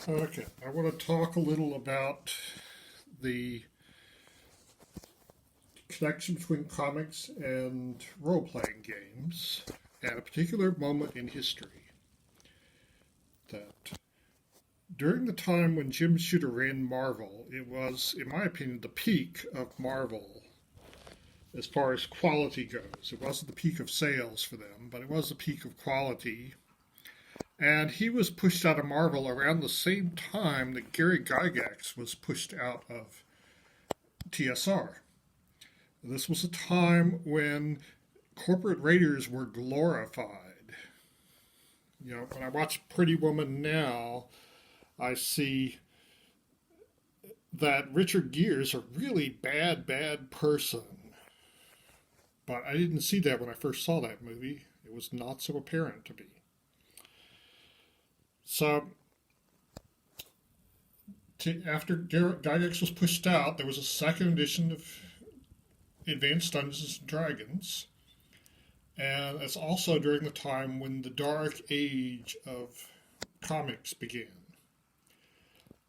Okay, I want to talk a little about the connection between comics and role playing games at a particular moment in history. That during the time when Jim Shooter ran Marvel, it was, in my opinion, the peak of Marvel as far as quality goes. It wasn't the peak of sales for them, but it was the peak of quality. And he was pushed out of Marvel around the same time that Gary Gygax was pushed out of TSR. This was a time when corporate raiders were glorified. When I watch Pretty Woman now, I see that Richard Gere's a really bad person. But I didn't see that when I first saw that movie. It was not so apparent to me. So, after Gygax was pushed out, there was a second edition of Advanced Dungeons and Dragons. And it's also during the time when the dark age of comics began.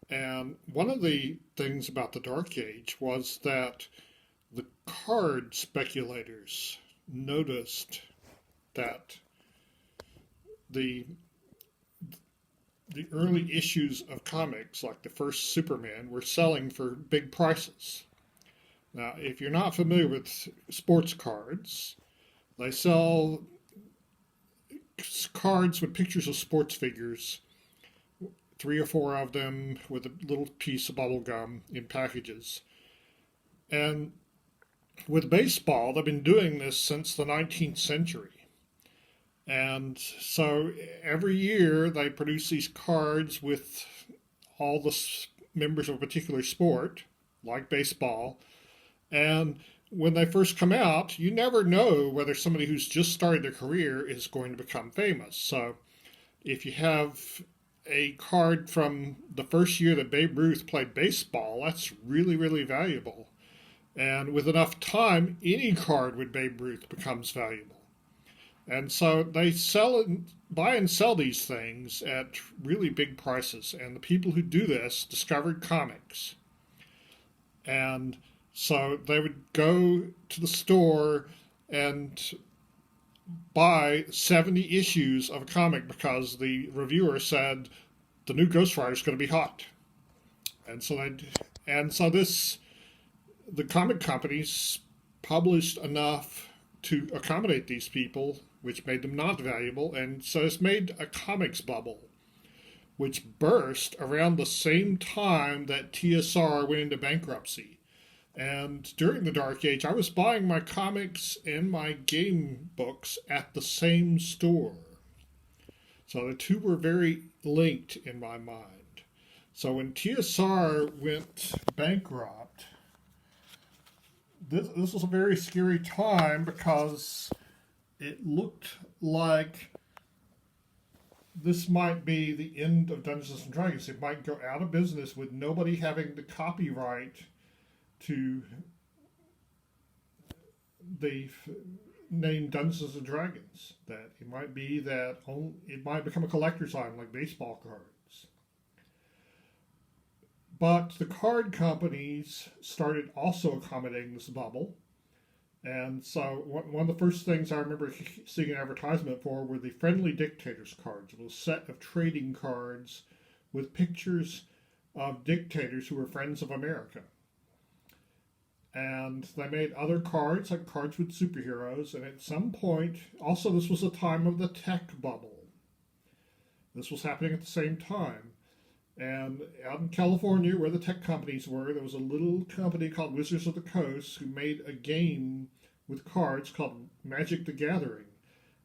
And one of the things about the dark age was that the card speculators noticed that the early issues of comics, like the first Superman, were selling for big prices. Now, if you're not familiar with sports cards, they sell cards with pictures of sports figures, 3 or 4 of them with a little piece of bubble gum in packages. And with baseball, they've been doing this since the 19th century. And so every year they produce these cards with all the members of a particular sport, like baseball. And when they first come out, you never know whether somebody who's just started their career is going to become famous. So if you have a card from the first year that Babe Ruth played baseball, that's really, really valuable. And with enough time, any card with Babe Ruth becomes valuable. And so they buy and sell these things at really big prices. And the people who do this discovered comics. And so they would go to the store and buy 70 issues of a comic because the reviewer said the new Ghost Rider is going to be hot. And so the comic companies published enough to accommodate these people, which made them not valuable, and so it's made a comics bubble, which burst around the same time that TSR went into bankruptcy. And during the Dark Age, I was buying my comics and my game books at the same store. So the two were very linked in my mind. So when TSR went bankrupt, this was a very scary time because it looked like this might be the end of Dungeons and Dragons. It might go out of business with nobody having the copyright to the name Dungeons and Dragons. That it might be that it might become a collector's item like baseball cards. But the card companies started also accommodating this bubble. And so one of the first things I remember seeing an advertisement for were the Friendly Dictators cards. It was a set of trading cards with pictures of dictators who were friends of America. And they made other cards, like cards with superheroes. And at some point, also this was the time of the tech bubble. This was happening at the same time. And out in California, where the tech companies were, there was a little company called Wizards of the Coast who made a game with cards called Magic the Gathering.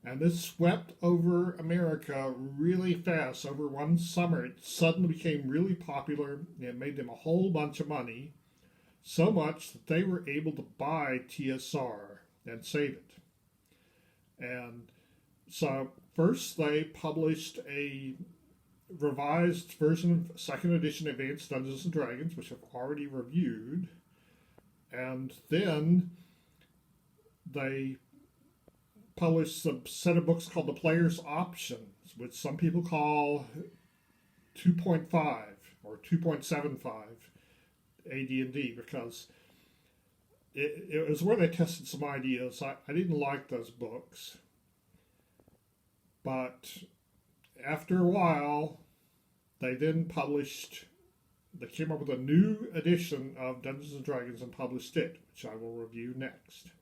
And this swept over America really fast. Over one summer, it suddenly became really popular. It made them a whole bunch of money, so much that they were able to buy TSR and save it. And so first they published a revised version of second edition Advanced Dungeons and Dragons, which I've already reviewed, and then they published a set of books called The Player's Options, which some people call 2.5 or 2.75 AD&D because it was where they tested some ideas. I didn't like those books, but after a while, they then published. They came up with a new edition of Dungeons and Dragons and published it, which I will review next.